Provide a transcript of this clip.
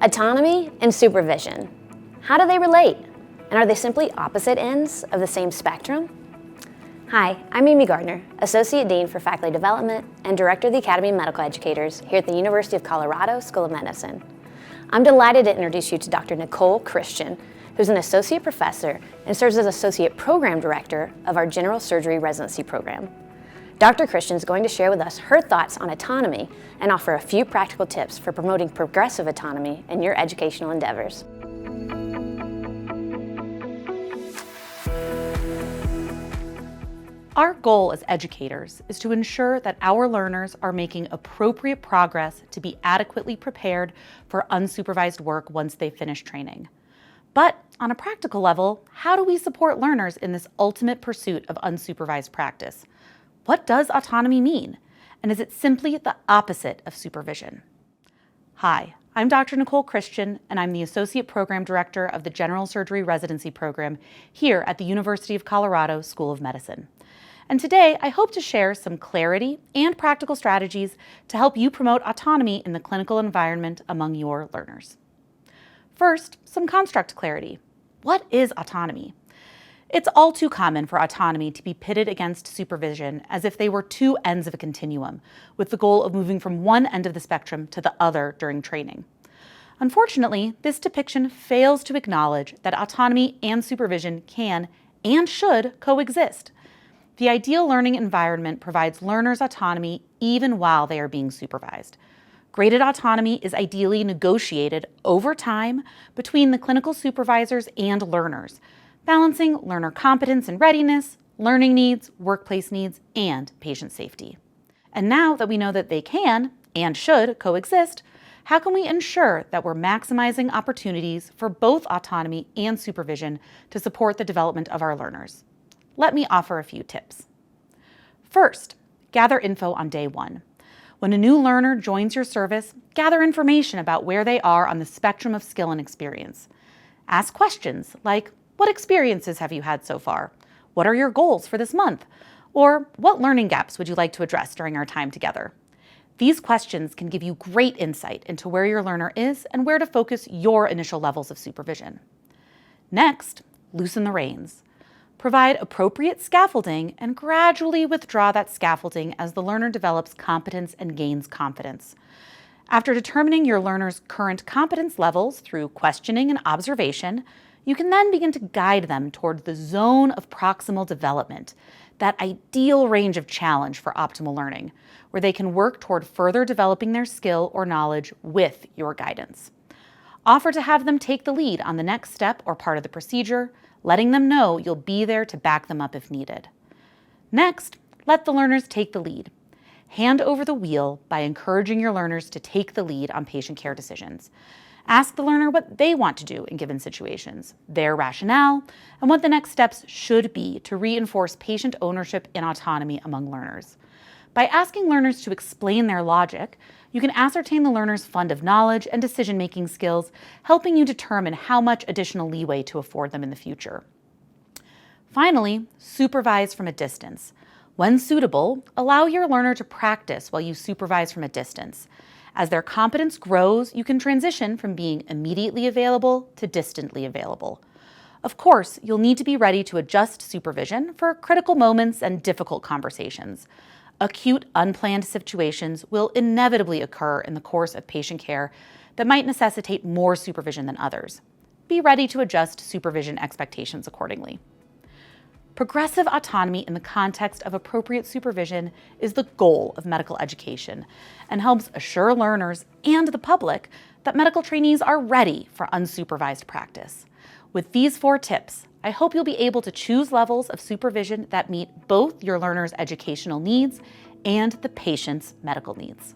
Autonomy and supervision. How do they relate? And are they simply opposite ends of the same spectrum? Hi, I'm Amy Gardner, Associate Dean for Faculty Development and Director of the Academy of Medical Educators here at the University of Colorado School of Medicine. I'm delighted to introduce you to Dr. Nicole Christian, who's an Associate Professor and serves as Associate Program Director of our General Surgery Residency Program. Dr. Christian is going to share with us her thoughts on autonomy and offer a few practical tips for promoting progressive autonomy in your educational endeavors. Our goal as educators is to ensure that our learners are making appropriate progress to be adequately prepared for unsupervised work once they finish training. But on a practical level, how do we support learners in this ultimate pursuit of unsupervised practice? What does autonomy mean? And is it simply the opposite of supervision? Hi, I'm Dr. Nicole Christian, and I'm the Associate Program Director of the General Surgery Residency Program here at the University of Colorado School of Medicine. And today, I hope to share some clarity and practical strategies to help you promote autonomy in the clinical environment among your learners. First, some construct clarity. What is autonomy? It's all too common for autonomy to be pitted against supervision as if they were two ends of a continuum, with the goal of moving from one end of the spectrum to the other during training. Unfortunately, this depiction fails to acknowledge that autonomy and supervision can and should coexist. The ideal learning environment provides learners autonomy even while they are being supervised. Graded autonomy is ideally negotiated over time between the clinical supervisors and learners, balancing learner competence and readiness, learning needs, workplace needs, and patient safety. And now that we know that they can and should coexist, how can we ensure that we're maximizing opportunities for both autonomy and supervision to support the development of our learners? Let me offer a few tips. First, gather info on day one. When a new learner joins your service, gather information about where they are on the spectrum of skill and experience. Ask questions like, what experiences have you had so far? What are your goals for this month? Or what learning gaps would you like to address during our time together? These questions can give you great insight into where your learner is and where to focus your initial levels of supervision. Next, loosen the reins. Provide appropriate scaffolding and gradually withdraw that scaffolding as the learner develops competence and gains confidence. After determining your learner's current competence levels through questioning and observation, you can then begin to guide them toward the zone of proximal development, that ideal range of challenge for optimal learning, where they can work toward further developing their skill or knowledge with your guidance. Offer to have them take the lead on the next step or part of the procedure, letting them know you'll be there to back them up if needed. Next, let the learners take the lead. Hand over the wheel by encouraging your learners to take the lead on patient care decisions. Ask the learner what they want to do in given situations, their rationale, and what the next steps should be to reinforce patient ownership and autonomy among learners. By asking learners to explain their logic, you can ascertain the learner's fund of knowledge and decision-making skills, helping you determine how much additional leeway to afford them in the future. Finally, supervise from a distance. When suitable, allow your learner to practice while you supervise from a distance. As their competence grows, you can transition from being immediately available to distantly available. Of course, you'll need to be ready to adjust supervision for critical moments and difficult conversations. Acute, unplanned situations will inevitably occur in the course of patient care that might necessitate more supervision than others. Be ready to adjust supervision expectations accordingly. Progressive autonomy in the context of appropriate supervision is the goal of medical education and helps assure learners and the public that medical trainees are ready for unsupervised practice. With these 4 tips, I hope you'll be able to choose levels of supervision that meet both your learner's educational needs and the patient's medical needs.